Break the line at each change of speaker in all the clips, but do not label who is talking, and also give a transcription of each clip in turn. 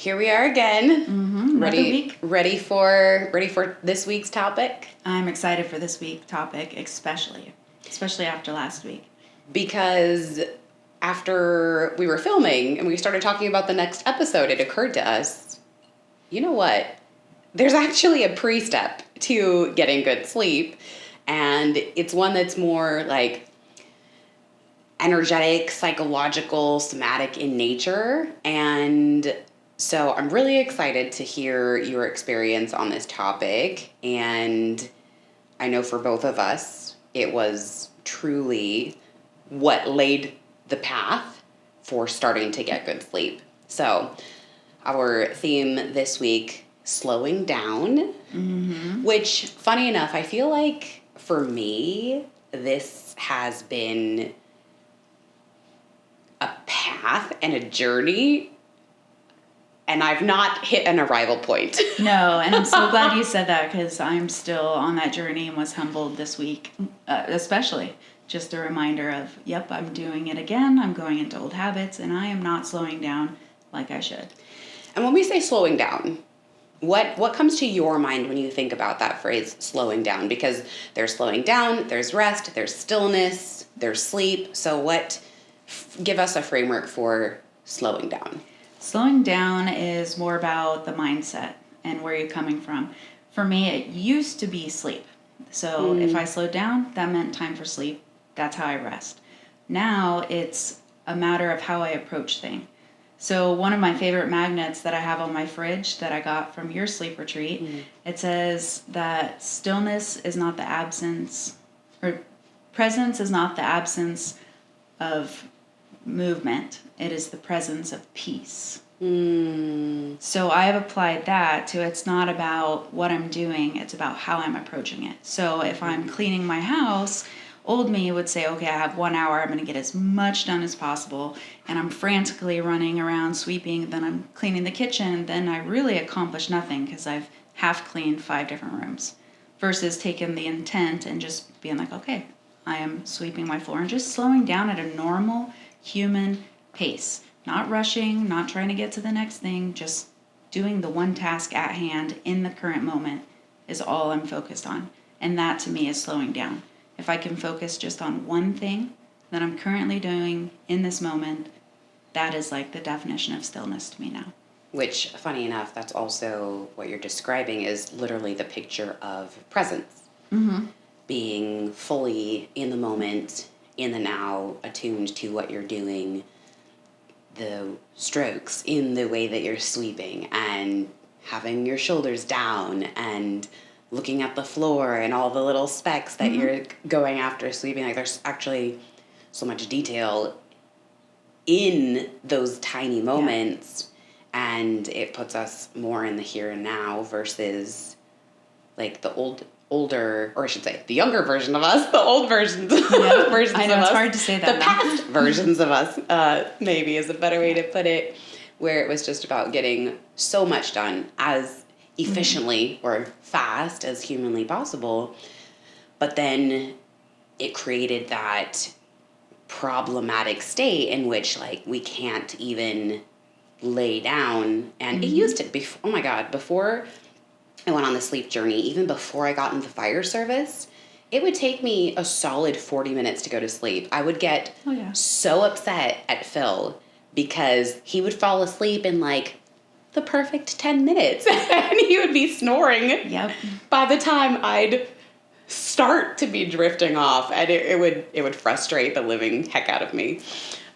Here we are again.
Mm-hmm.
Ready for this week's topic?
I'm excited for this week's topic, especially after last week.
Because after we were filming and we started talking about the next episode, it occurred to us, you know what? There's actually a pre-step to getting good sleep, and it's one that's more like energetic, psychological, somatic in nature. And so I'm really excited to hear your experience on this topic. And I know for both of us, it was truly what laid the path for starting to get good sleep. So our theme this week, slowing down, which, funny enough, I feel like for me, this has been a path and a journey, and I've not hit an arrival point.
No, and I'm so glad you said that, because I'm still on that journey and was humbled this week, especially. Just a reminder of, yep, I'm doing it again. I'm going into old habits, and I am not slowing down like I should.
And when we say slowing down, what comes to your mind when you think about that phrase, slowing down? Because there's slowing down, there's rest, there's stillness, there's sleep. So give us a framework for slowing down.
Slowing down is more about the mindset and where you're coming from. For me, it used to be sleep. So if I slowed down, that meant time for sleep. That's how I rest. Now it's a matter of how I approach things. So one of my favorite magnets that I have on my fridge that I got from your sleep retreat, it says that stillness is not the absence, or presence is not the absence of movement. It is the presence of peace. So I have applied that to, it's not about what I'm doing, it's about how I'm approaching it. So if I'm cleaning my house, old me would say, okay, I have 1 hour, I'm going to get as much done as possible, and I'm frantically running around sweeping, then I'm cleaning the kitchen, then I really accomplish nothing because I've half cleaned 5 different rooms, versus taking the intent and just being like, okay, I am sweeping my floor and just slowing down at a normal human pace, not rushing, not trying to get to the next thing, just doing the one task at hand in the current moment is all I'm focused on. And that to me is slowing down. If I can focus just on one thing that I'm currently doing in this moment, that is like the definition of stillness to me now.
Which, funny enough, that's also what you're describing is literally the picture of presence. Being fully in the moment, in the now, attuned to what you're doing, the strokes in the way that you're sweeping, and having your shoulders down, and looking at the floor and all the little specks that you're going after sweeping. Like, there's actually so much detail in those tiny moments, and it puts us more in the here and now versus like the older, or I should say the younger version of us, the old versions
I know,
of
it's
us,
hard to say that
the
now.
past versions of us, maybe is a better way to put it, where it was just about getting so much done as efficiently or fast as humanly possible. But then it created that problematic state in which, like, we can't even lay down. And it used to be, oh my God, before I went on the sleep journey, even before I got into fire service, it would take me a solid 40 minutes to go to sleep. I would get so upset at Phil because he would fall asleep in like the perfect 10 minutes and he would be snoring by the time I'd start to be drifting off, and it would frustrate the living heck out of me.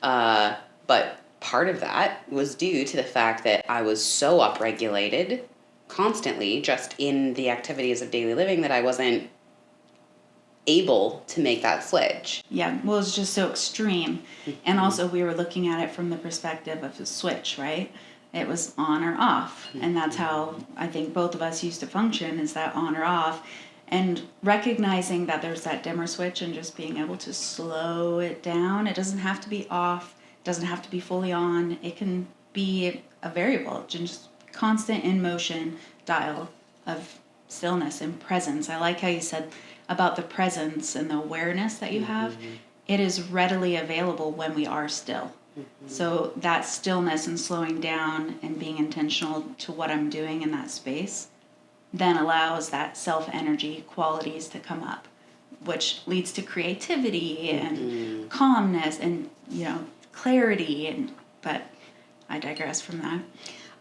But part of that was due to the fact that I was so upregulated constantly just in the activities of daily living that I wasn't able to make that switch.
Yeah, well, it's just so extreme. And also we were looking at it from the perspective of the switch, right? It was on or off. And that's how I think both of us used to function, is that on or off. And recognizing that there's that dimmer switch and just being able to slow it down. It doesn't have to be off. It doesn't have to be fully on. It can be a variable, just constant in motion dial of stillness and presence. I like how you said about the presence and the awareness that you have. It is readily available when we are still. So that stillness and slowing down and being intentional to what I'm doing in that space then allows that self-energy qualities to come up, which leads to creativity and calmness and, clarity. But I digress from that.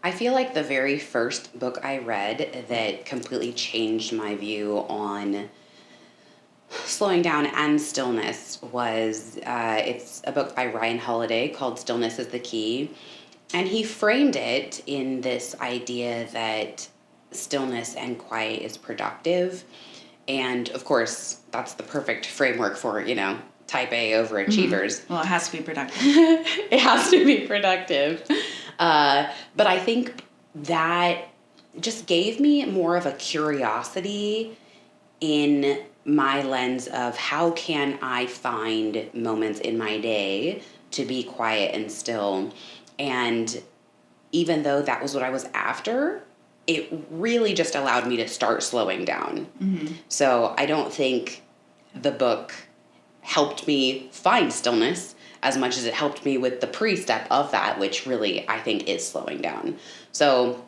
I feel like the very first book I read that completely changed my view on slowing down and stillness was it's a book by Ryan Holiday called Stillness is the Key. And he framed it in this idea that stillness and quiet is productive. And of course, that's the perfect framework for, type A overachievers.
Well, it has to be productive.
It has to be productive. But I think that just gave me more of a curiosity in my lens of how can I find moments in my day to be quiet and still. And even though that was what I was after, it really just allowed me to start slowing down. So I don't think the book helped me find stillness as much as it helped me with the pre-step of that, which really I think is slowing down. So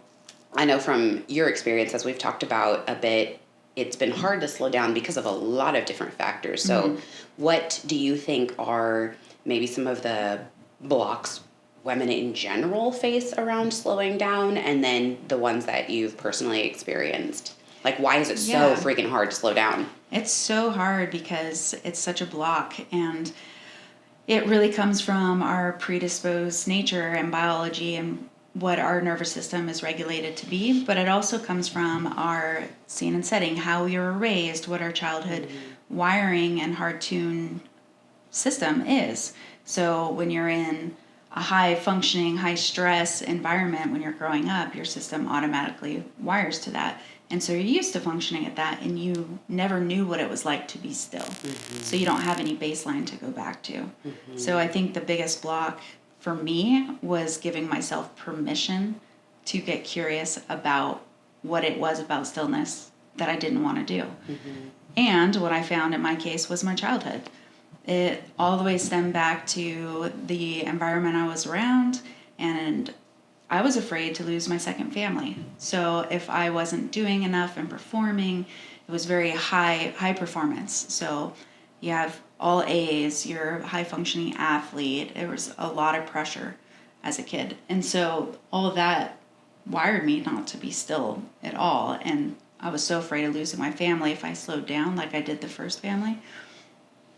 I know from your experience, as we've talked about a bit, it's been hard to slow down because of a lot of different factors. So what do you think are maybe some of the blocks women in general face around slowing down, and then the ones that you've personally experienced? Like, why is it so freaking hard to slow down?
It's so hard because it's such a block, and it really comes from our predisposed nature and biology and what our nervous system is regulated to be, but it also comes from our scene and setting, how we were raised, what our childhood wiring and hard-tuned system is. So when you're in a high functioning, high stress environment when you're growing up, your system automatically wires to that. And so you're used to functioning at that, and you never knew what it was like to be still. So you don't have any baseline to go back to. So I think the biggest block for me was giving myself permission to get curious about what it was about stillness that I didn't want to do. And what I found in my case was my childhood. It all the way stemmed back to the environment I was around, and I was afraid to lose my second family. So if I wasn't doing enough and performing, it was very high performance. So you have all A's, you're a high functioning athlete. There was a lot of pressure as a kid. And so all of that wired me not to be still at all. And I was so afraid of losing my family. If I slowed down like I did the first family,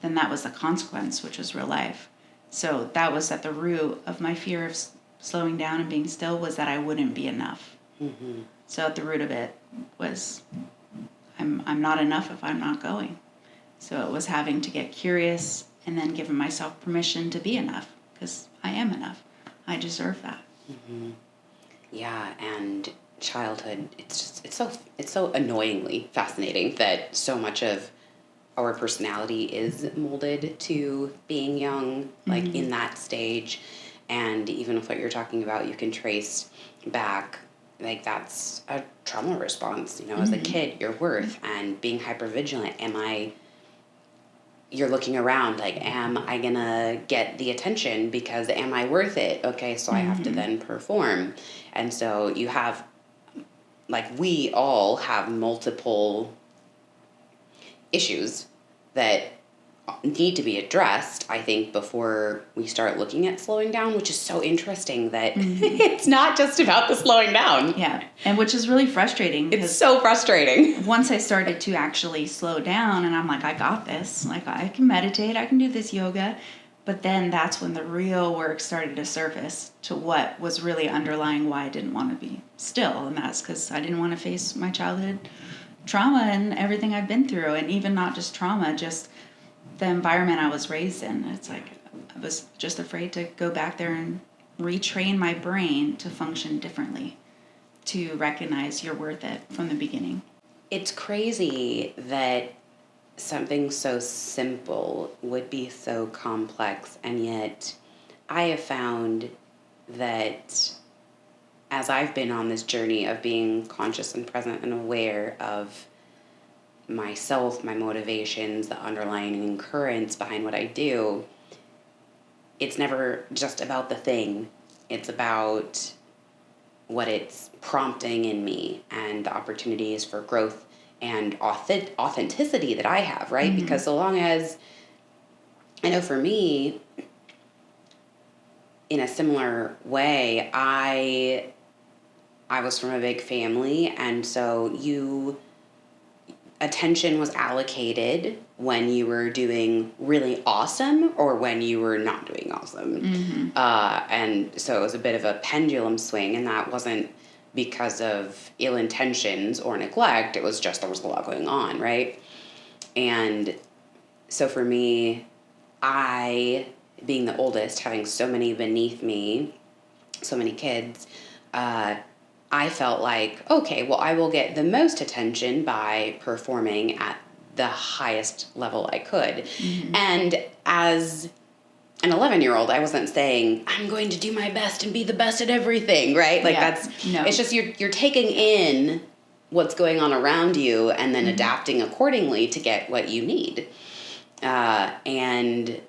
then that was the consequence, which was real life. So that was at the root of my fear of slowing down and being still, was that I wouldn't be enough. So at the root of it was I'm not enough if I'm not going. So it was having to get curious and then giving myself permission to be enough, because I am enough. I deserve that.
Yeah, and childhood, it's so annoyingly fascinating that so much of our personality is molded to being young, like in that stage. And even with what you're talking about, you can trace back, like that's a trauma response, as a kid, your worth and being hypervigilant. You're looking around like, am I gonna get the attention, because am I worth it? Okay, so I have to then perform. And so you have, like, we all have multiple issues that need to be addressed, I think, before we start looking at slowing down, which is so interesting that it's not just about the slowing down.
Yeah, and which is really frustrating.
It's so frustrating.
Once I started to actually slow down, and I'm like, I got this. Like, I can meditate, I can do this yoga. But then that's when the real work started to surface to what was really underlying why I didn't want to be still. And that's because I didn't want to face my childhood trauma and everything I've been through. And even not just trauma, just the environment I was raised in. It's like I was just afraid to go back there and retrain my brain to function differently, to recognize you're worth it from the beginning.
It's crazy that something so simple would be so complex, and yet I have found that as I've been on this journey of being conscious and present and aware of myself, my motivations, the underlying currents behind what I do, it's never just about the thing. It's about what it's prompting in me and the opportunities for growth and authenticity that I have, right?
Mm-hmm.
Because so long as, I know for me, in a similar way, I was from a big family, and so attention was allocated when you were doing really awesome or when you were not doing awesome.
Mm-hmm.
And so it was a bit of a pendulum swing, and that wasn't because of ill intentions or neglect. It was just there was a lot going on, right? And so for me, I, being the oldest, having so many beneath me, so many kids, I felt like, okay, well, I will get the most attention by performing at the highest level I could.
Mm-hmm.
And as an 11-year-old, I wasn't saying, I'm going to do my best and be the best at everything, right? Like it's just you're taking in what's going on around you and then adapting accordingly to get what you need. And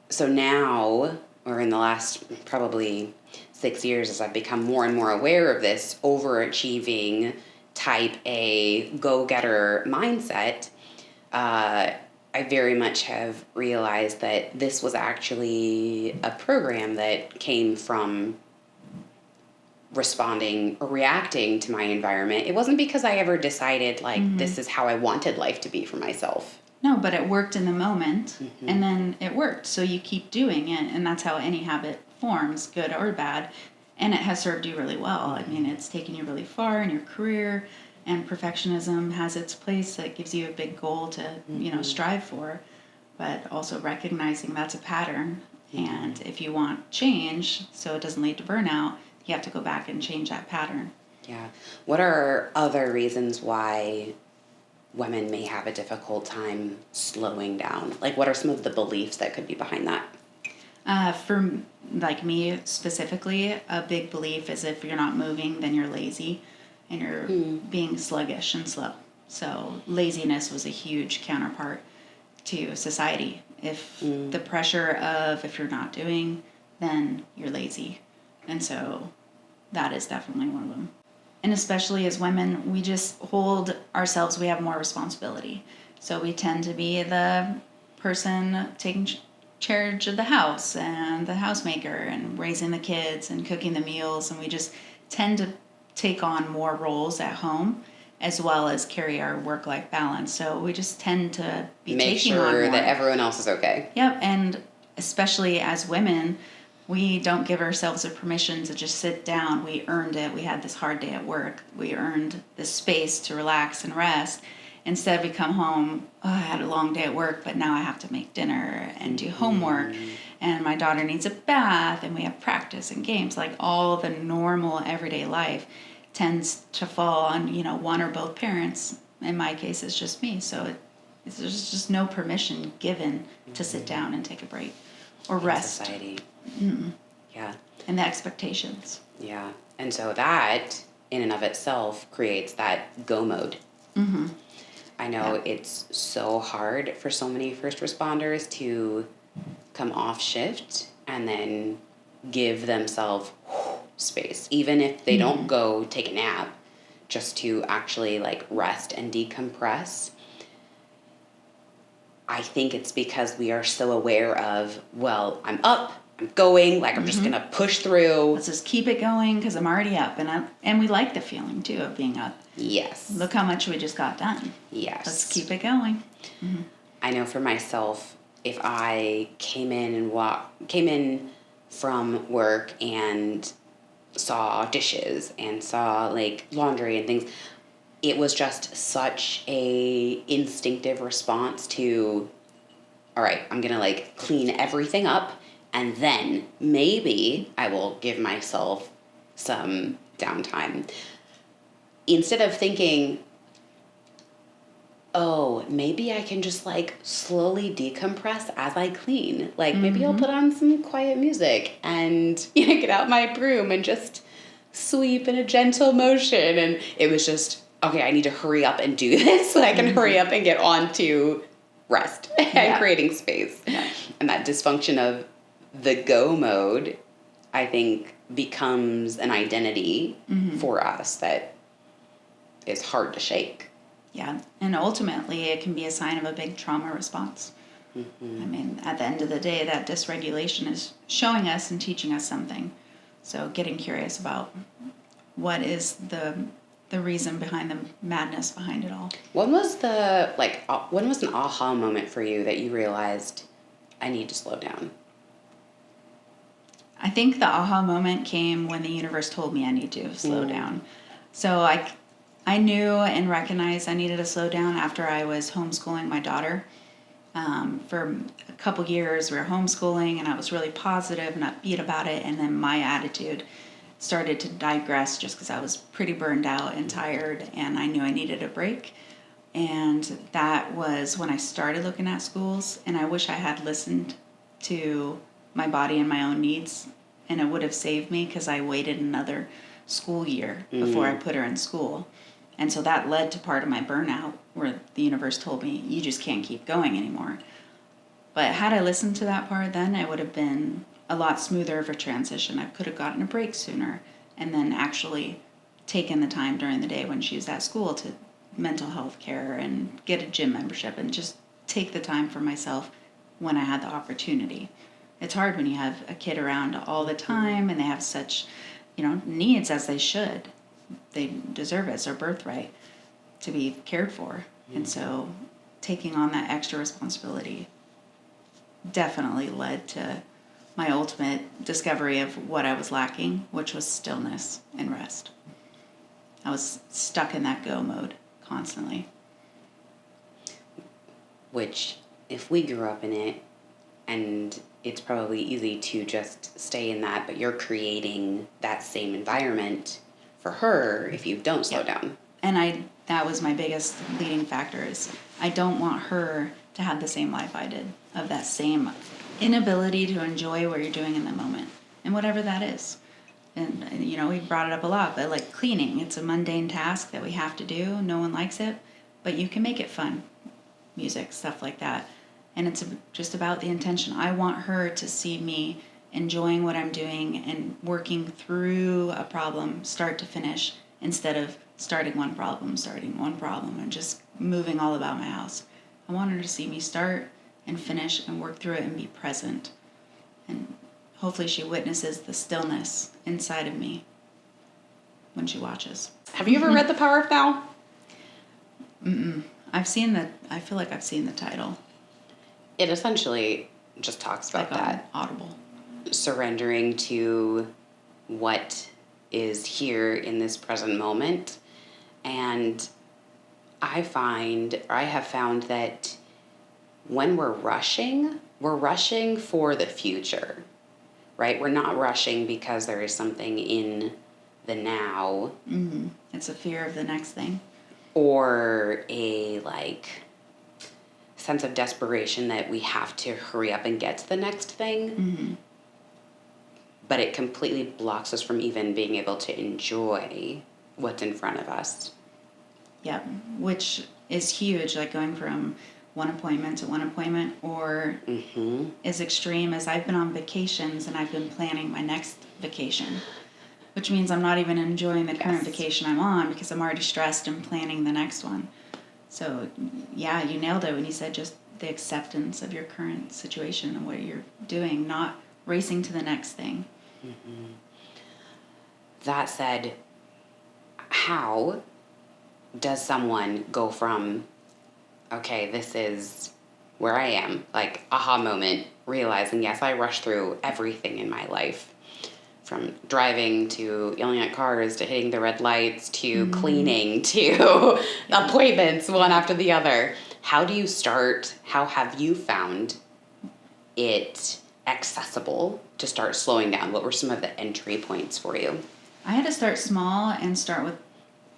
so now, or in the last probably 6 years, as I've become more and more aware of this overachieving type A go-getter mindset, I very much have realized that this was actually a program that came from responding or reacting to my environment. It wasn't because I ever decided, like, this is how I wanted life to be for myself.
No, but it worked in the moment, and then it worked. So you keep doing it, and that's how any habit forms, good or bad. And it has served you really well. I mean, it's taken you really far in your career, and perfectionism has its place. That gives you a big goal to, strive for, but also recognizing that's a pattern. And if you want change, so it doesn't lead to burnout, you have to go back and change that pattern.
Yeah. What are other reasons why women may have a difficult time slowing down? Like, what are some of the beliefs that could be behind that?
For like me specifically, a big belief is if you're not moving, then you're lazy and you're being sluggish and slow. So laziness was a huge counterpart to society. If the pressure of if you're not doing, then you're lazy. And so that is definitely one of them. And especially as women, we just hold ourselves, we have more responsibility. So we tend to be the person taking charge of the house and the housemaker and raising the kids and cooking the meals. And we just tend to take on more roles at home as well as carry our work-life balance. So we just tend to be taking on more.
Make sure that everyone else is okay.
Yep, and especially as women, we don't give ourselves the permission to just sit down. We earned it. We had this hard day at work. We earned the space to relax and rest. Instead, we come home, I had a long day at work, but now I have to make dinner and do homework. And my daughter needs a bath, and we have practice and games. Like all the normal everyday life tends to fall on, one or both parents. In my case, it's just me. So there's just no permission given to sit down and take a break or rest.
Society. Yeah.
And the expectations.
Yeah. And so that, in and of itself, creates that go mode.
Mm-hmm.
I know it's so hard for so many first responders to come off shift and then give themselves space, even if they don't go take a nap, just to actually like rest and decompress. I think it's because we are so aware of, well, I'm up, I'm going, like I'm just going to push through.
Let's just keep it going because I'm already up. And we like the feeling, too, of being up.
Yes.
Look how much we just got done.
Yes.
Let's keep it going. Mm-hmm.
I know for myself, if I came in from work and saw dishes and saw like laundry and things, it was just such a instinctive response to, all right, I'm going to like clean everything up. And then maybe I will give myself some downtime. Instead of thinking, oh, maybe I can just like slowly decompress as I clean. Like maybe I'll put on some quiet music and get out my broom and just sweep in a gentle motion. And it was just, okay, I need to hurry up and do this so I can hurry up and get on to rest and creating space.
Yeah.
And that dysfunction of the go mode, I think, becomes an identity for us that is hard to shake.
Yeah, and ultimately it can be a sign of a big trauma response. Mm-hmm. I mean, at the end of the day, that dysregulation is showing us and teaching us something. So getting curious about what is the reason behind the madness behind it all.
When was an aha moment for you that you realized, I need to slow down?
I think the aha moment came when the universe told me I need to slow down. So I knew and recognized I needed to slow down after I was homeschooling my daughter. For a couple years, we were homeschooling, and I was really positive and upbeat about it. And then my attitude started to digress just because I was pretty burned out and tired, and I knew I needed a break. And that was when I started looking at schools, and I wish I had listened to my body and my own needs, and it would have saved me because I waited another school year before I put her in school. And so that led to part of my burnout where the universe told me, you just can't keep going anymore. But had I listened to that part then, it would have been a lot smoother of a transition. I could have gotten a break sooner and then actually taken the time during the day when she was at school to mental health care and get a gym membership and just take the time for myself when I had the opportunity. It's hard when you have a kid around all the time and they have such, needs as they should. They deserve it. It's their birthright to be cared for. And so taking on that extra responsibility definitely led to my ultimate discovery of what I was lacking, which was stillness and rest. I was stuck in that go mode constantly.
Which, if we grew up in it, and it's probably easy to just stay in that, but you're creating that same environment for her if you don't slow down.
And that was my biggest leading factor is I don't want her to have the same life I did, of that same inability to enjoy what you're doing in the moment and whatever that is. And we brought it up a lot, but like cleaning, it's a mundane task that we have to do. No one likes it, but you can make it fun. Music, stuff like that. And it's just about the intention. I want her to see me enjoying what I'm doing and working through a problem start to finish instead of starting one problem, and just moving all about my house. I want her to see me start and finish and work through it and be present. And hopefully she witnesses the stillness inside of me when she watches.
Have you ever read The Power of Now?
I feel like I've seen the title.
It essentially just talks about that.
Audible.
Surrendering to what is here in this present moment. And I have found that when we're rushing for the future, right? We're not rushing because there is something in the now.
Mm-hmm. It's a fear of the next thing.
Or a sense of desperation that we have to hurry up and get to the next thing.
Mm-hmm.
But it completely blocks us from even being able to enjoy what's in front of us.
Yeah, which is huge, like going from one appointment to one appointment, or as extreme as I've been on vacations and I've been planning my next vacation, which means I'm not even enjoying the current vacation I'm on because I'm already stressed and planning the next one. So, yeah, you nailed it when you said just the acceptance of your current situation and what you're doing, not racing to the next thing.
Mm-hmm. That said, how does someone go from, okay, this is where I am, like aha moment, realizing, yes, I rush through everything in my life, from driving to yelling at cars to hitting the red lights to cleaning to appointments one after the other. How do you start? How have you found it accessible to start slowing down? What were some of the entry points for you?
I had to start small and start with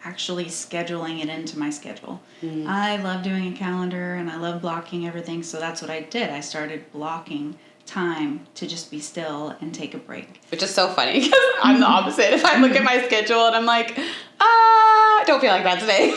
actually scheduling it into my schedule. I love doing a calendar and I love blocking everything, so that's what I did. I started blocking time to just be still and take a break.
Which is so funny because I'm the opposite. If I look at my schedule and I'm like, don't feel like that today.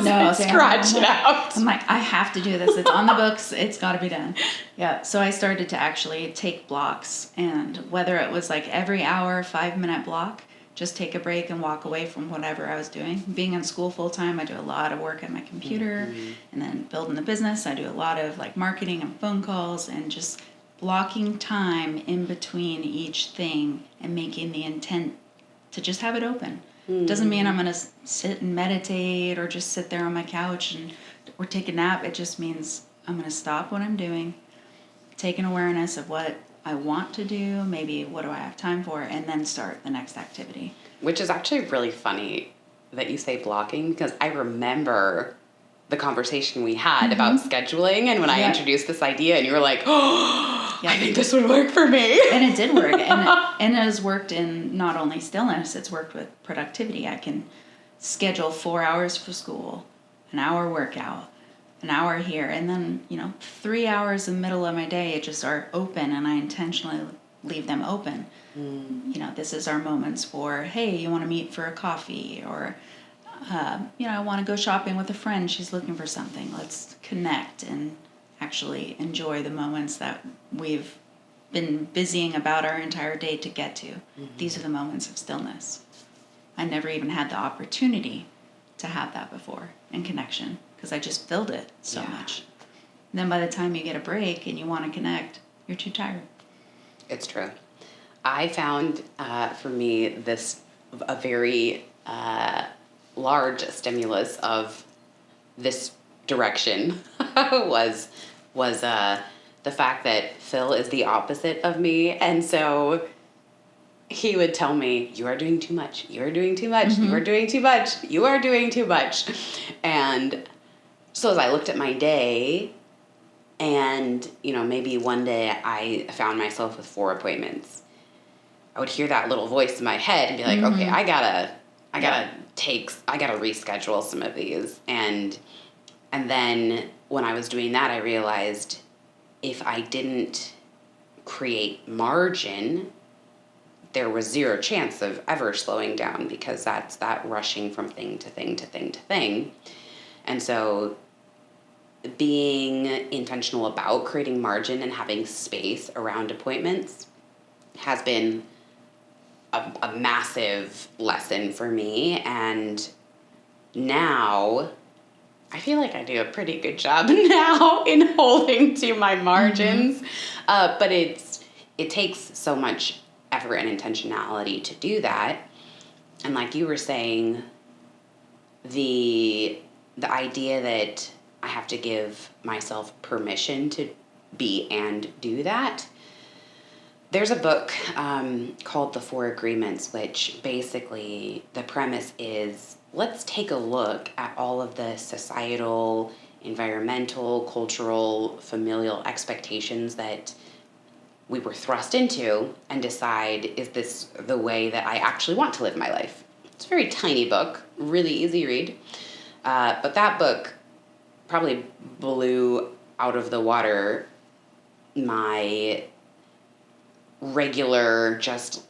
No,
Scratch it out.
I'm like, I have to do this. It's on the books. It's got to be done. Yeah. So I started to actually take blocks, and whether it was like every hour, 5-minute block, just take a break and walk away from whatever I was doing. Being in school full time, I do a lot of work on my computer, and then building the business, I do a lot of like marketing and phone calls, and just blocking time in between each thing and making the intent to just have it open. Doesn't mean I'm going to sit and meditate or just sit there on my couch or take a nap. It just means I'm going to stop what I'm doing, take an awareness of what I want to do, maybe what do I have time for, and then start the next activity.
Which is actually really funny that you say blocking, because I remember the conversation we had about scheduling, and when I introduced this idea, and you were like, oh, I think this would work for me.
And it did work. And it has worked in not only stillness, it's worked with productivity. I can schedule 4 hours for school, an hour workout, an hour here, and then, 3 hours in the middle of my day just are open, and I intentionally leave them open. This is our moments for, hey, you want to meet for a coffee, or I want to go shopping with a friend. She's looking for something. Let's connect and actually enjoy the moments that we've been busying about our entire day to get to. These are the moments of stillness. I never even had the opportunity to have that before in connection, because I just filled it so much. And then by the time you get a break and you want to connect, you're too tired.
It's true. I found for me a very large stimulus of this direction was the fact that Phil is the opposite of me, and so he would tell me, you are doing too much, you are doing too much, you are doing too much, you are doing too much. And so as I looked at my day, and maybe one day I found myself with 4 appointments, I would hear that little voice in my head and be like, okay, I gotta reschedule some of these. And then when I was doing that, I realized if I didn't create margin, there was zero chance of ever slowing down, because that's that rushing from thing to thing to thing to thing. And so being intentional about creating margin and having space around appointments has been a massive lesson for me. And now I feel like I do a pretty good job now in holding to my margins. But it takes so much effort and intentionality to do that. And like you were saying, the idea that I have to give myself permission to be and do that. There's a book called The 4 Agreements, which basically the premise is, let's take a look at all of the societal, environmental, cultural, familial expectations that we were thrust into, and decide, is this the way that I actually want to live my life? It's a very tiny book, really easy read. But that book probably blew out of the water my regular just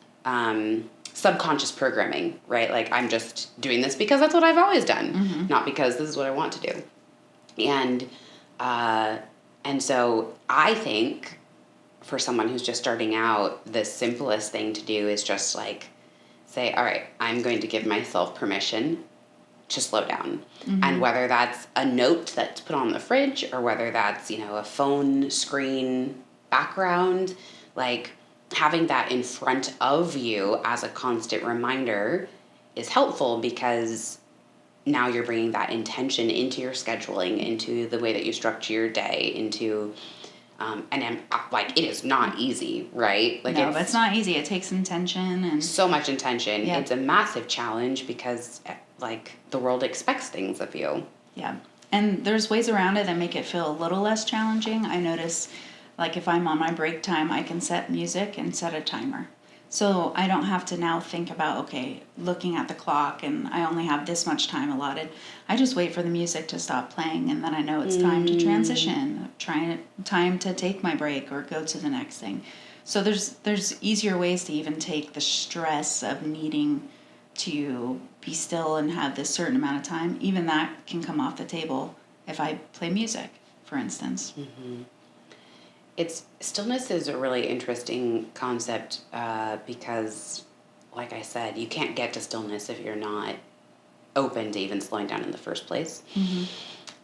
subconscious programming, right? Like, I'm just doing this because that's what I've always done, not because this is what I want to do. And so I think for someone who's just starting out, the simplest thing to do is just like say, all right, I'm going to give myself permission to slow down. And whether that's a note that's put on the fridge, or whether that's, a phone screen background, like having that in front of you as a constant reminder is helpful, because now you're bringing that intention into your scheduling, into the way that you structure your day, into and like, it is not easy, right? Like,
no, it's not easy. It takes intention and
so much intention.
Yeah.
It's a massive challenge, because like the world expects things of you.
Yeah. And there's ways around it that make it feel a little less challenging. I notice, like, if I'm on my break time, I can set music and set a timer. So I don't have to now think about, okay, looking at the clock and I only have this much time allotted. I just wait for the music to stop playing, and then I know it's time to transition, time to take my break or go to the next thing. So there's easier ways to even take the stress of needing to be still and have this certain amount of time, even that can come off the table if I play music, for instance.
Stillness is a really interesting concept because, like I said, you can't get to stillness if you're not open to even slowing down in the first place.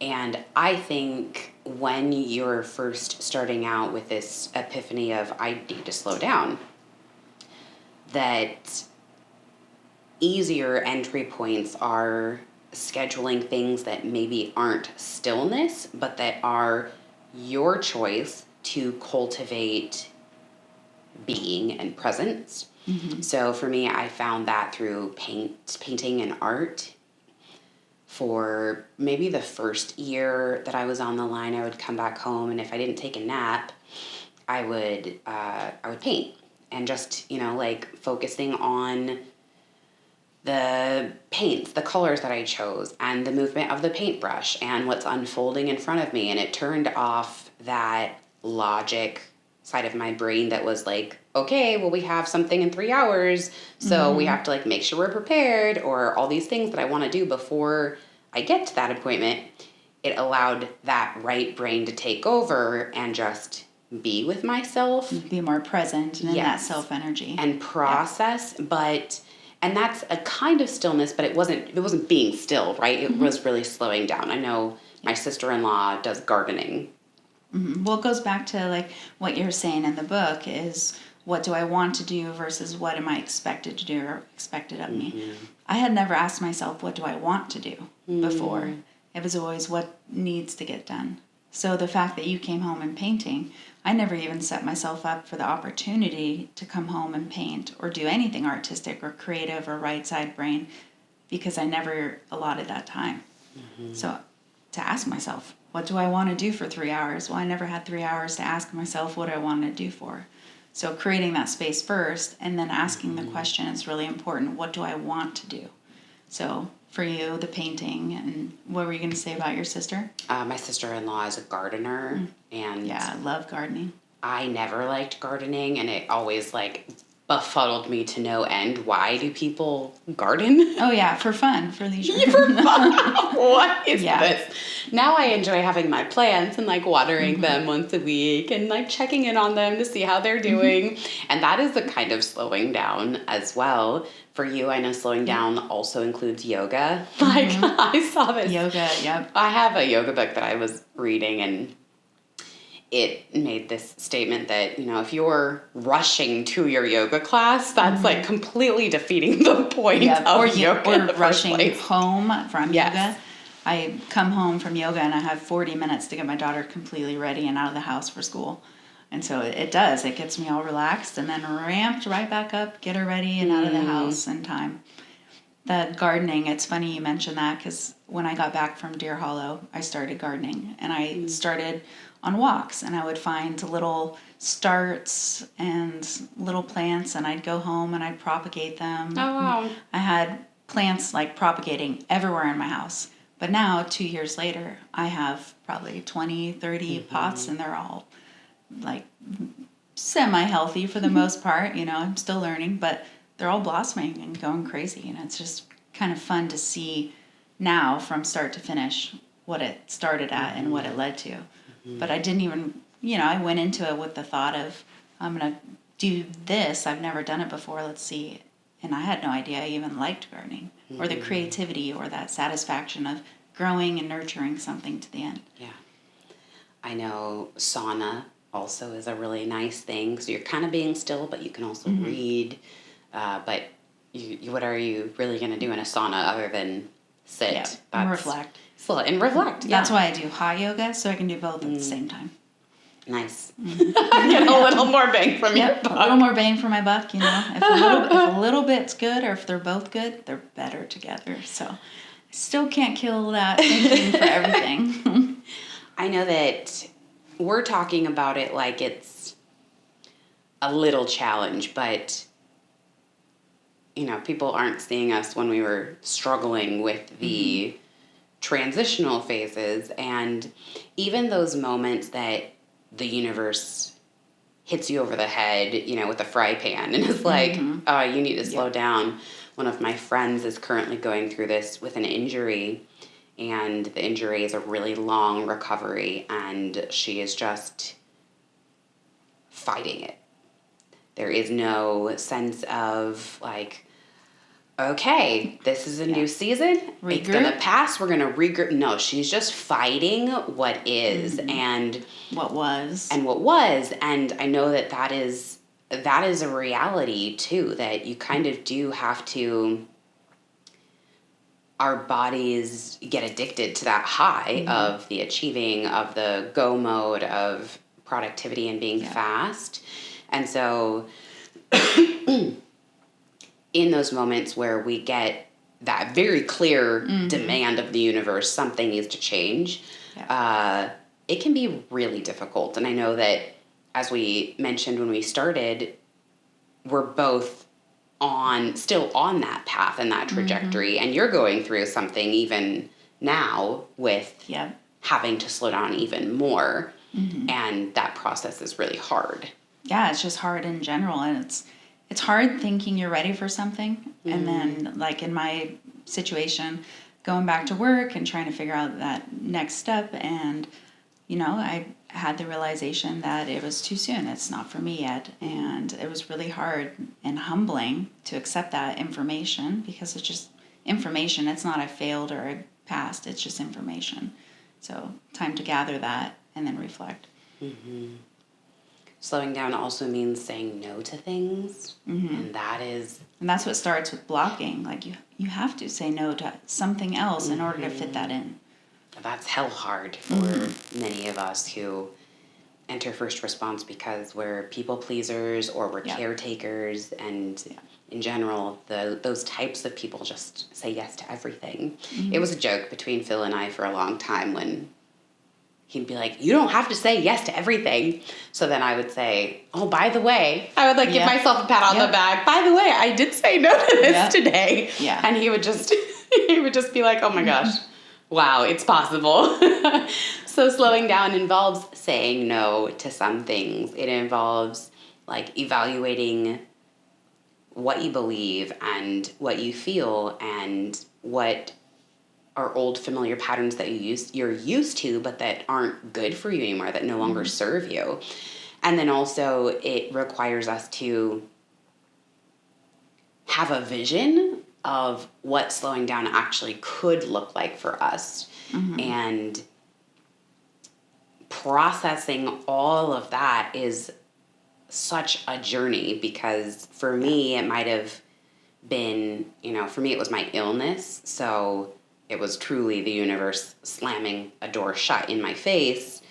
And I think when you're first starting out with this epiphany of, I need to slow down, that easier entry points are scheduling things that maybe aren't stillness, but that are your choice to cultivate being and presence. So for me, I found that through painting and art. For maybe the first year that I was on the line, I would come back home, and if I didn't take a nap, I would paint, and just, like focusing on the paints, the colors that I chose, and the movement of the paintbrush, and what's unfolding in front of me. And it turned off that logic side of my brain that was like, okay, well, we have something in 3 hours, so we have to like make sure we're prepared, or all these things that I want to do before I get to that appointment. It allowed that right brain to take over and just be with myself.
Be more present and in that self energy.
And process, and that's a kind of stillness, but it wasn't being still, right? It was really slowing down. I know my sister-in-law does gardening.
Well, it goes back to like what you're saying in the book is, what do I want to do versus what am I expected to do or expected of me? I had never asked myself, what do I want to do before? It was always what needs to get done. So the fact that you came home and painting, I never even set myself up for the opportunity to come home and paint or do anything artistic or creative or right side brain, because I never allotted that time. So to ask myself, what do I want to do for 3 hours? Well, I never had 3 hours to ask myself what I wanted to do for. So creating that space first and then asking the question is really important. What do I want to do? So for you, the painting, and what were you going to say about your sister?
My sister-in-law is a gardener, and
I love gardening.
I never liked gardening, and it always like befuddled me to no end. Why do people garden?
Oh yeah, for fun, for leisure.
For fun. What is this? Now I enjoy having my plants and like watering them once a week and like checking in on them to see how they're doing. And that is the kind of slowing down as well. For you, I know slowing down also includes yoga. Like I saw this.
Yoga, yep.
I have a yoga book that I was reading, and it made this statement that, if you're rushing to your yoga class, that's like completely defeating the point of yoga.
Or rushing home from yoga. I come home from yoga and I have 40 minutes to get my daughter completely ready and out of the house for school. And so it does. It gets me all relaxed and then ramped right back up, get her ready and out of the house in time. The gardening, it's funny you mentioned that, because when I got back from Deer Hollow, I started gardening. And I started on walks, and I would find little starts and little plants, and I'd go home and I'd propagate them.
Oh, wow.
I had plants like propagating everywhere in my house. But now, 2 years later, I have probably 20, 30 pots, and they're all like semi-healthy for the most part. I'm still learning, but they're all blossoming and going crazy. And it's just kind of fun to see now from start to finish what it started at and what it led to. But I didn't even, I went into it with the thought of, I'm going to do this. I've never done it before. Let's see. And I had no idea I even liked gardening or the creativity or that satisfaction of growing and nurturing something to the end. Yeah.
I know sauna also is a really nice thing. So you're kind of being still, but you can also read. But what are you really going to do in a sauna other than sit?
And reflect.
And reflect.
That's why I do hot yoga, so I can do both at the same time.
Nice. Get a little more bang from your buck.
A little more bang for my buck, If a little bit's good, or if they're both good, they're better together. So I still can't kill that thinking for everything.
I know that we're talking about it like it's a little challenge, but people aren't seeing us when we were struggling with the transitional phases, and even those moments that the universe hits you over the head, with a fry pan and is like, oh, you need to slow down. one of my friends is currently going through this with an injury, and the injury is a really long recovery, and she is just fighting it. There is no sense of like, okay, this is a new season.
Regroup.
It's gonna pass. We're gonna regroup. No, she's just fighting what is and
what was.
And I know that is a reality too. That you kind of do have to. Our bodies get addicted to that high of the achieving, of the go mode, of productivity and being fast, and so. In those moments where we get that very clear demand of the universe, something needs to change, it can be really difficult. And I know that, as we mentioned when we started, we're both still on that path and that trajectory. And you're going through something even now with having to slow down even more. And that process is really hard.
Yeah, it's just hard in general. And it's hard thinking you're ready for something. And then, like in my situation, going back to work and trying to figure out that next step. And, I had the realization that it was too soon. It's not for me yet. And it was really hard and humbling to accept that information, because it's just information. It's not I failed or I passed. It's just information. So time to gather that and then reflect.
Slowing down also means saying no to things, and
that's what starts with blocking. Like you have to say no to something else in order to fit that in.
That's hell hard for many of us who enter first response because we're people pleasers or we're caretakers, and in general, those types of people just say yes to everything. It was a joke between Phil and I for a long time when he'd be like, you don't have to say yes to everything. So then I would say, oh, by the way, I would give myself a pat on the back. By the way, I did say no to this today. Yeah. And he would just be like, oh my gosh, wow, it's possible. So slowing down involves saying no to some things. It involves evaluating what you believe and what you feel and what are old familiar patterns that you're used to, but that aren't good for you anymore, that no longer serve you. And then also it requires us to have a vision of what slowing down actually could look like for us. And processing all of that is such a journey, because for me, it might have been, for me, it was my illness. So it was truly the universe slamming a door shut in my face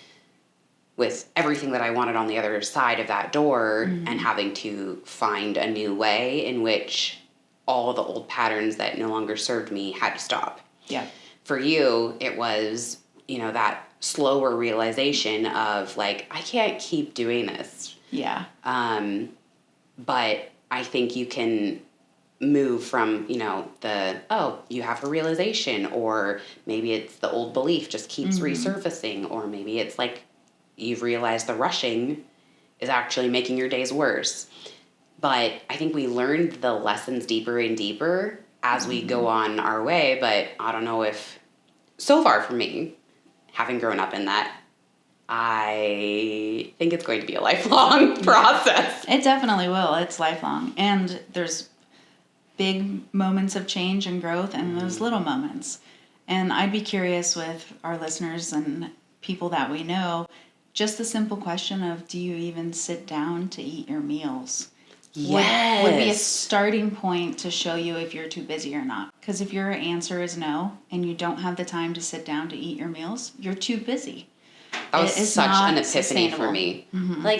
with everything that I wanted on the other side of that door, and having to find a new way in which all the old patterns that no longer served me had to stop. Yeah. For you, it was, that slower realization of I can't keep doing this. Yeah. But I think you can move from, you have a realization, or maybe it's the old belief just keeps resurfacing, or maybe it's you've realized the rushing is actually making your days worse. But I think we learned the lessons deeper and deeper as we go on our way, but I don't know if, so far for me, having grown up in that, I think it's going to be a lifelong process.
It definitely will. It's lifelong. And there's big moments of change and growth and those little moments. And I'd be curious with our listeners and people that we know, just the simple question of, do you even sit down to eat your meals? Yes. Would be a starting point to show you if you're too busy or not. Because if your answer is no, and you don't have the time to sit down to eat your meals, you're too busy.
That was such an epiphany for me.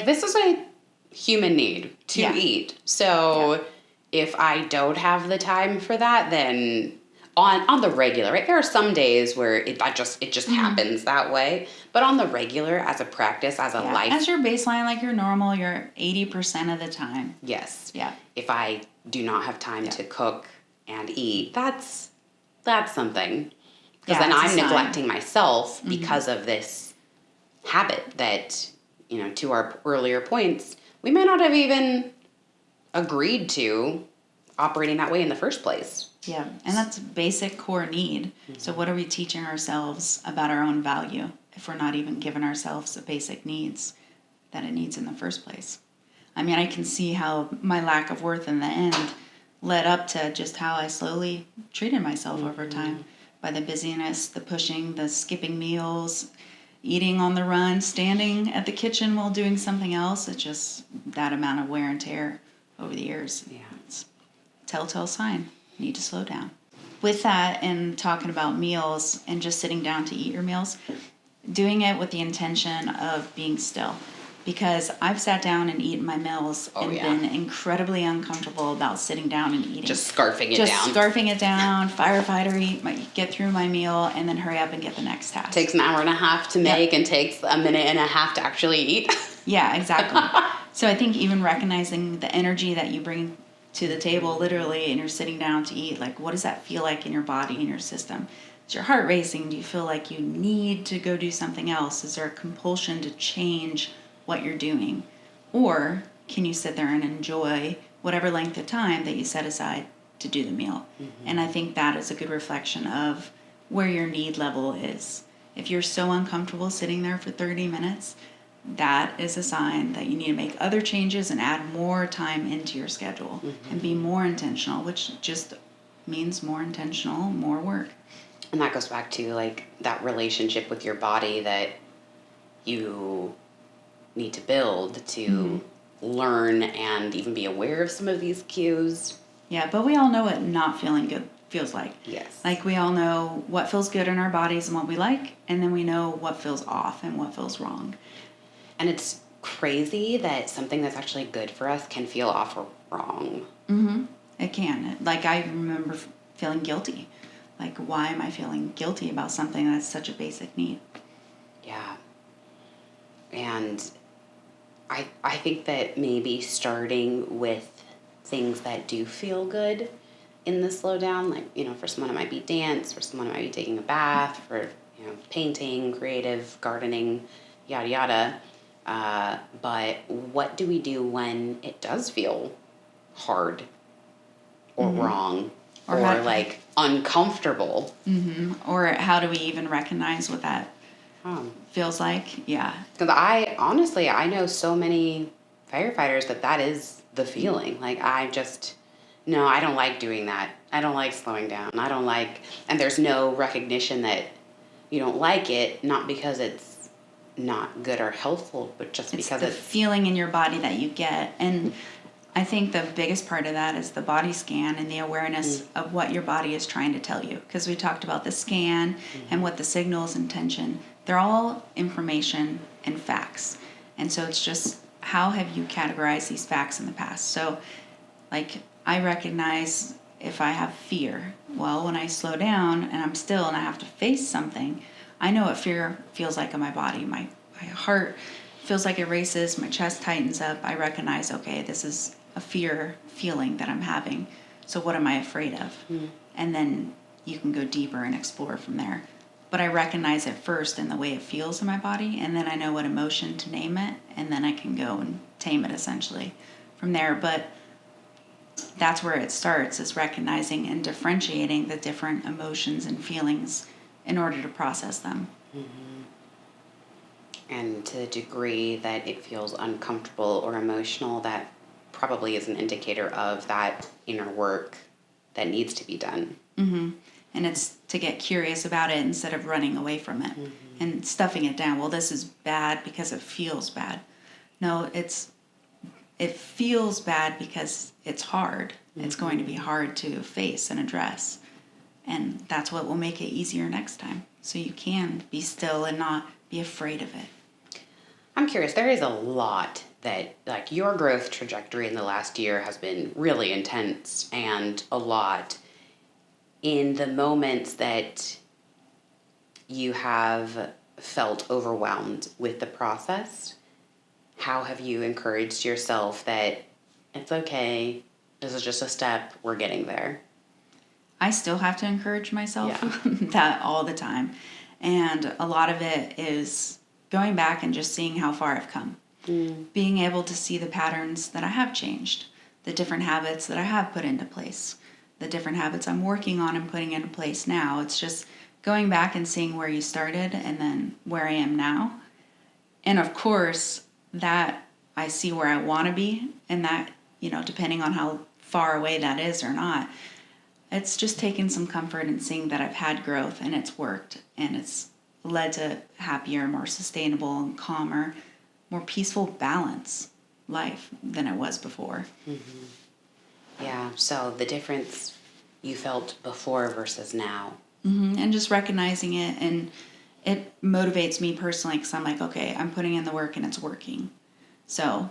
This is a human need to eat. So if I don't have the time for that, then on the regular, right? There are some days where it just happens that way. But on the regular, as a practice, as a life,
as your baseline, your normal, you're 80% of the time.
Yes. Yeah. If I do not have time to cook and eat, that's something. Because then I'm neglecting myself because of this habit that, to our earlier points, we may not have even agreed to operating that way in the first place.
Yeah, and that's a basic core need. So what are we teaching ourselves about our own value if we're not even giving ourselves the basic needs that it needs in the first place? I mean, I can see how my lack of worth in the end led up to just how I slowly treated myself over time, by the busyness, the pushing, the skipping meals, eating on the run, standing at the kitchen while doing something else. It's just that amount of wear and tear over the years.
Yeah.
It's a telltale sign. You need to slow down. With that, and talking about meals and just sitting down to eat your meals, doing it with the intention of being still. Because I've sat down and eaten my meals and been incredibly uncomfortable about sitting down and eating.
Just scarfing it down.
Just scarfing it down, firefighter, get through my meal, and then hurry up and get the next task.
Takes an hour and a half to make and takes a minute and a half to actually eat.
Yeah, exactly. So I think even recognizing the energy that you bring to the table, literally, and you're sitting down to eat, like, what does that feel like in your body, in your system? Is your heart racing? Do you feel like you need to go do something else? Is there a compulsion to change what you're doing? Or can you sit there and enjoy whatever length of time that you set aside to do the meal? And I think that is a good reflection of where your need level is. If you're so uncomfortable sitting there for 30 minutes, that is a sign that you need to make other changes and add more time into your schedule and be more intentional, which just means more intentional, more work.
And that goes back to like that relationship with your body that you need to build to learn and even be aware of some of these cues.
Yeah, but we all know what not feeling good feels like.
Yes.
Like we all know what feels good in our bodies and what we like, and then we know what feels off and what feels wrong.
And it's crazy that something that's actually good for us can feel off or wrong.
It can. Like I remember feeling guilty. Like, why am I feeling guilty about something that's such a basic need?
Yeah. And I think that maybe starting with things that do feel good in the slowdown, like, you know, for someone it might be dance, for someone it might be taking a bath, for, you know, painting, creative, gardening, yada yada. But what do we do when it does feel hard or wrong or like uncomfortable?
Or how do we even recognize what that feels like? Yeah.
Because I know so many firefighters that is the feeling. Like, I don't like doing that. I don't like slowing down. And there's no recognition that you don't like it, not because it's not good or healthful, but just because
it's the feeling in your body that you get. And I think the biggest part of that is the body scan and the awareness of what your body is trying to tell you. Because we talked about the scan and what the signals and tension, they're all information and facts. And so it's just, how have you categorized these facts in the past? So, like, I recognize if I have fear. Well, when I slow down and I'm still and I have to face something, I know what fear feels like in my body. My heart feels like it races, my chest tightens up. I recognize, okay, this is a fear feeling that I'm having. So what am I afraid of? And then you can go deeper and explore from there. But I recognize it first in the way it feels in my body, and then I know what emotion to name it, and then I can go and tame it essentially from there. But that's where it starts, is recognizing and differentiating the different emotions and feelings in order to process them.
And to the degree that it feels uncomfortable or emotional, that probably is an indicator of that inner work that needs to be done.
And it's to get curious about it instead of running away from it and stuffing it down. Well, this is bad because it feels bad. No, it feels bad because it's hard. It's going to be hard to face and address. And that's what will make it easier next time. So you can be still and not be afraid of it.
I'm curious, there is a lot that, like, your growth trajectory in the last year has been really intense, and a lot in the moments that you have felt overwhelmed with the process. How have you encouraged yourself that it's okay, this is just a step, we're getting there?
I still have to encourage myself that all the time. And a lot of it is going back and just seeing how far I've come. Being able to see the patterns that I have changed. the different habits that I have put into place, the different habits I'm working on and putting into place now. It's just going back and seeing where you started and then where I am now. And of course, that I see where I want to be, and that, depending on how far away that is or not, it's just taking some comfort in seeing that I've had growth and it's worked and it's led to happier, more sustainable and calmer, more peaceful, balanced life than it was before.
Mm-hmm. Yeah, so the difference you felt before versus now.
Mm-hmm. And just recognizing it, and it motivates me personally because I'm like, okay, I'm putting in the work and it's working. So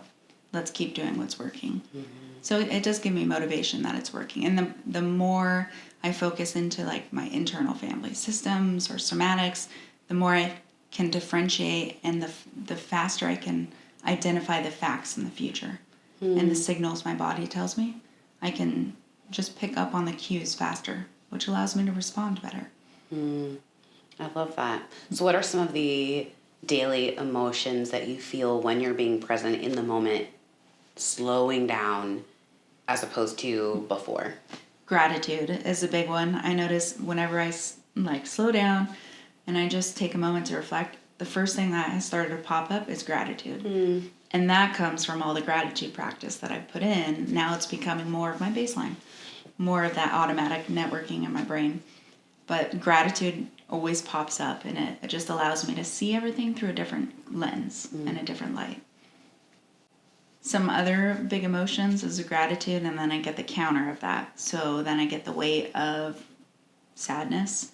let's keep doing what's working. Mm-hmm. So it does give me motivation that it's working. And the more I focus into like my internal family systems or somatics, the more I can differentiate, and the faster I can identify the facts in the future and the signals my body tells me. I can just pick up on the cues faster, which allows me to respond better.
I love that. So what are some of the daily emotions that you feel when you're being present in the moment, slowing down as opposed to before?
Gratitude is a big one. I notice whenever I slow down and I just take a moment to reflect, the first thing that has started to pop up is gratitude. And that comes from all the gratitude practice that I've put in. Now it's becoming more of my baseline, more of that automatic networking in my brain. But gratitude always pops up, and it just allows me to see everything through a different lens and a different light. Some other big emotions is gratitude, and then I get the counter of that. So then I get the weight of sadness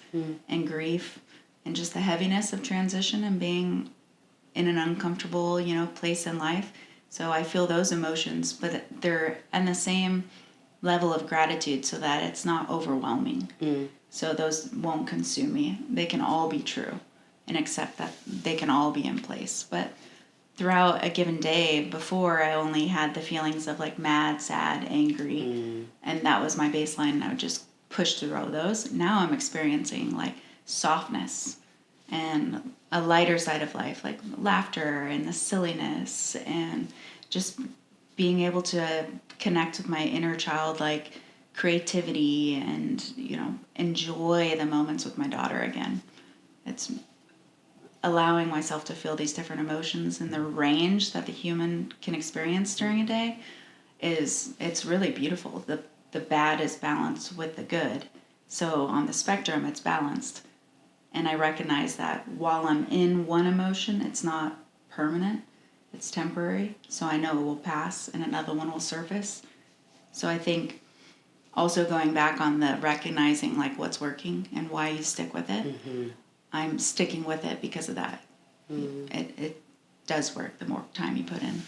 and grief, and just the heaviness of transition and being in an uncomfortable, place in life. So I feel those emotions, but they're in the same level of gratitude so that it's not overwhelming. So those won't consume me. They can all be true, and accept that they can all be in place. But throughout a given day, before I only had the feelings of like mad, sad, angry, and that was my baseline, and I would just push through all those. Now I'm experiencing like softness and a lighter side of life, like laughter and the silliness, and just being able to connect with my inner child, like creativity, and enjoy the moments with my daughter again. It's allowing myself to feel these different emotions, and the range that the human can experience during a day it's really beautiful. The bad is balanced with the good. So on the spectrum, it's balanced. And I recognize that while I'm in one emotion, it's not permanent, it's temporary. So I know it will pass and another one will surface. So I think also going back on the recognizing like what's working and why you stick with it, I'm sticking with it because of that. It does work the more time you put in.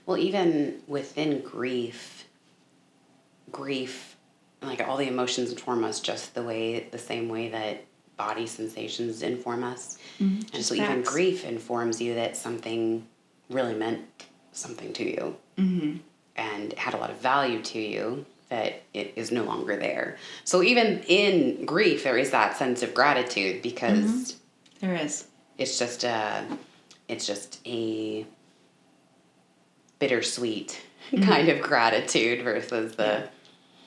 Well, even within grief, like all the emotions inform us just the same way that body sensations inform us. And so even grief informs you that something really meant something to you and had a lot of value to you, that it is no longer there. So even in grief, there is that sense of gratitude, because
there is.
It's just a bittersweet kind of gratitude versus the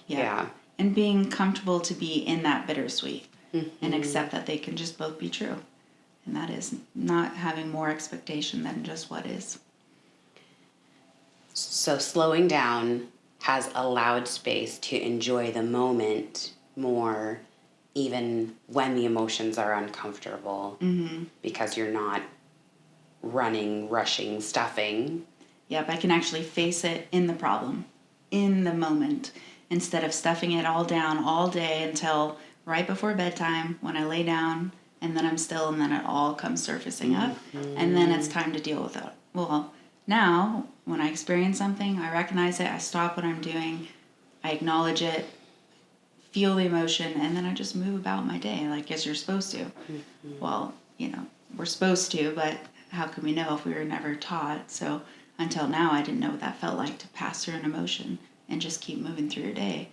yeah.
And being comfortable to be in that bittersweet and accept that they can just both be true. And that is not having more expectation than just what is.
So slowing down has allowed space to enjoy the moment more, even when the emotions are uncomfortable, because you're not running, rushing, stuffing.
Yep, I can actually face it in the problem, in the moment, instead of stuffing it all down all day until right before bedtime when I lay down, and then I'm still, and then it all comes surfacing up, and then it's time to deal with it. Well, now, when I experience something, I recognize it, I stop what I'm doing, I acknowledge it, feel the emotion, and then I just move about my day like as you're supposed to. Well, we're supposed to, but how can we know if we were never taught? So until now, I didn't know what that felt like, to pass through an emotion and just keep moving through your day.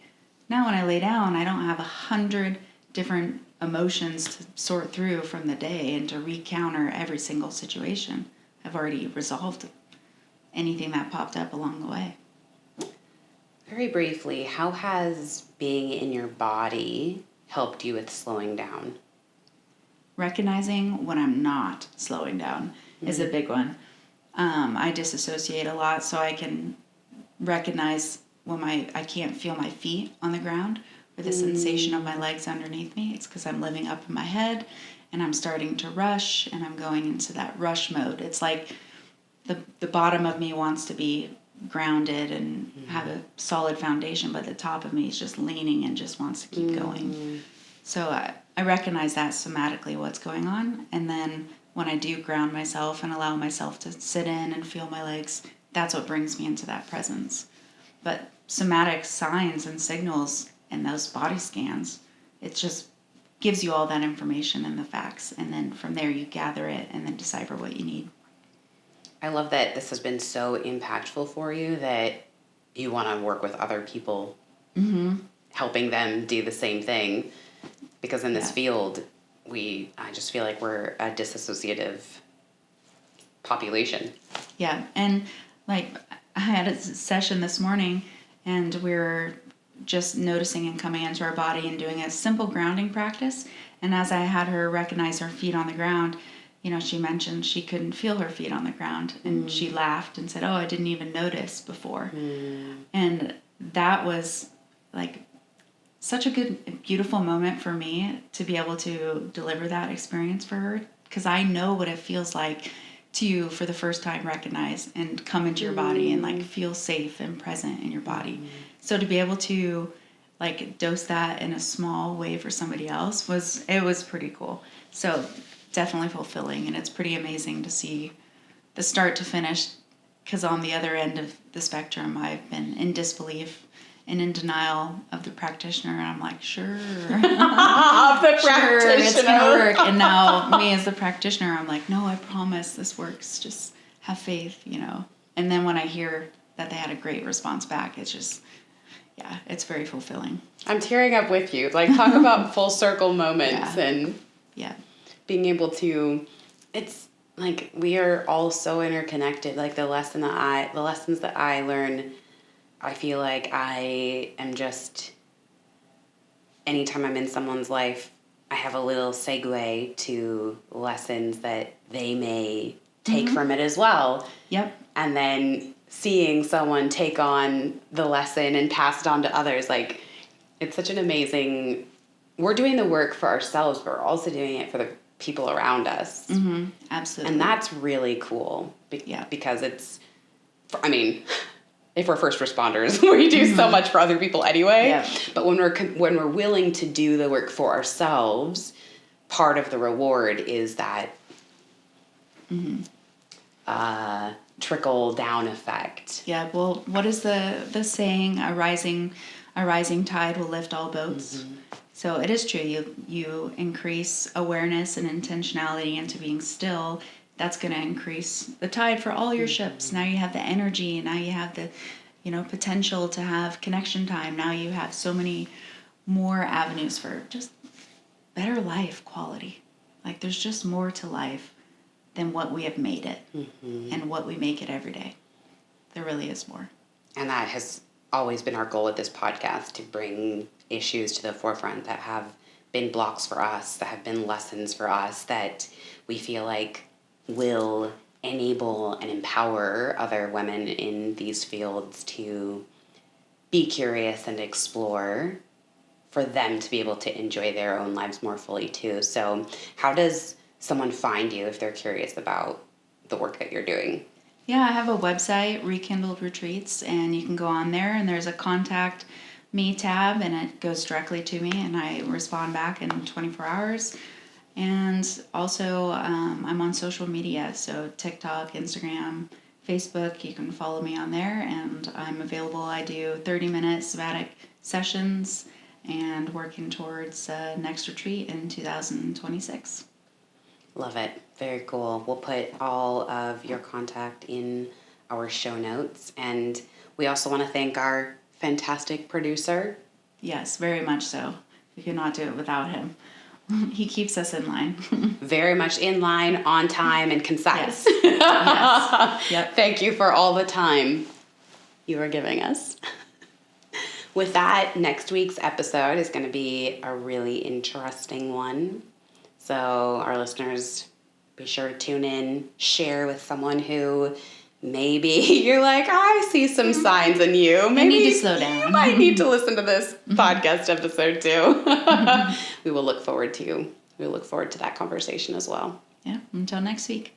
Now when I lay down, I don't have 100 different emotions to sort through from the day and to recounter every single situation. I've already resolved anything that popped up along the way.
Very briefly, how has being in your body helped you with slowing down?
Recognizing when I'm not slowing down is a big one. I disassociate a lot, so I can recognize when I can't feel my feet on the ground or the sensation of my legs underneath me. It's because I'm living up in my head and I'm starting to rush and I'm going into that rush mode. It's like the bottom of me wants to be grounded and have a solid foundation, but the top of me is just leaning and just wants to keep going. So I recognize that somatically what's going on, and then when I do ground myself and allow myself to sit in and feel my legs, that's what brings me into that presence. But somatic signs and signals and those body scans, it just gives you all that information and the facts, and then from there you gather it and then decipher what you need.
I love that this has been so impactful for you that you want to work with other people, helping them do the same thing. Because in this field, I just feel like we're a disassociative population.
Yeah, and like I had a session this morning, and we were just noticing and coming into our body and doing a simple grounding practice. And as I had her recognize her feet on the ground, she mentioned she couldn't feel her feet on the ground, and she laughed and said, "Oh, I didn't even notice before." And that was like such a good, beautiful moment for me to be able to deliver that experience for her, because I know what it feels like to, for the first time, recognize and come into your body and like feel safe and present in your body. So to be able to like dose that in a small way for somebody else was pretty cool. So definitely fulfilling, and it's pretty amazing to see the start to finish, because on the other end of the spectrum, I've been in disbelief and in denial of the practitioner, and I'm like, sure, it's gonna work. And now me as the practitioner, I'm like, no, I promise this works. Just have faith, And then when I hear that they had a great response back, it's just, it's very fulfilling.
I'm tearing up with you. Like, talk about full circle moments and being able to. It's like we are all so interconnected. Like the lessons that I learn. I feel like I am just, anytime I'm in someone's life, I have a little segue to lessons that they may take from it as well.
Yep.
And then seeing someone take on the lesson and pass it on to others, like, it's such an amazing, we're doing the work for ourselves, but we're also doing it for the people around us.
Absolutely.
And that's really cool. Because it's, if we're first responders, we do so much for other people anyway. Yeah. But when we're willing to do the work for ourselves, part of the reward is that trickle down effect.
Yeah. Well, what is the saying? A rising tide will lift all boats. So it is true. You increase awareness and intentionality into being still. That's going to increase the tide for all your ships. Now you have the energy. Now you have the, potential to have connection time. Now you have so many more avenues for just better life quality. Like there's just more to life than what we have made it and what we make it every day. There really is more. And
that has always been our goal at this podcast, to bring issues to the forefront that have been blocks for us, that have been lessons for us, that we feel like will enable and empower other women in these fields to be curious and explore, for them to be able to enjoy their own lives more fully too. So how does someone find you if they're curious about the work that you're doing? Yeah, I have a website, Rekindled Retreats, and you can go on there and there's a contact me tab and it goes directly to me and I respond back in 24 hours. And also, I'm on social media, so TikTok, Instagram, Facebook. You can follow me on there, and I'm available. I do 30-minute somatic sessions and working towards next retreat in 2026. Love it. Very cool. We'll put all of your contact in our show notes. And we also want to thank our fantastic producer. Yes, very much so. We could not do it without him. He keeps us in line. Very much in line, on time, and concise. Yes. Yep. Thank you for all the time you are giving us. with that, next week's episode is going to be a really interesting one. So our listeners, be sure to tune in, share with someone who maybe you're like, I see some signs in you. Maybe
I need to slow down.
You might need to listen to this podcast episode too. We will look forward to that conversation as well.
Yeah. Until next week.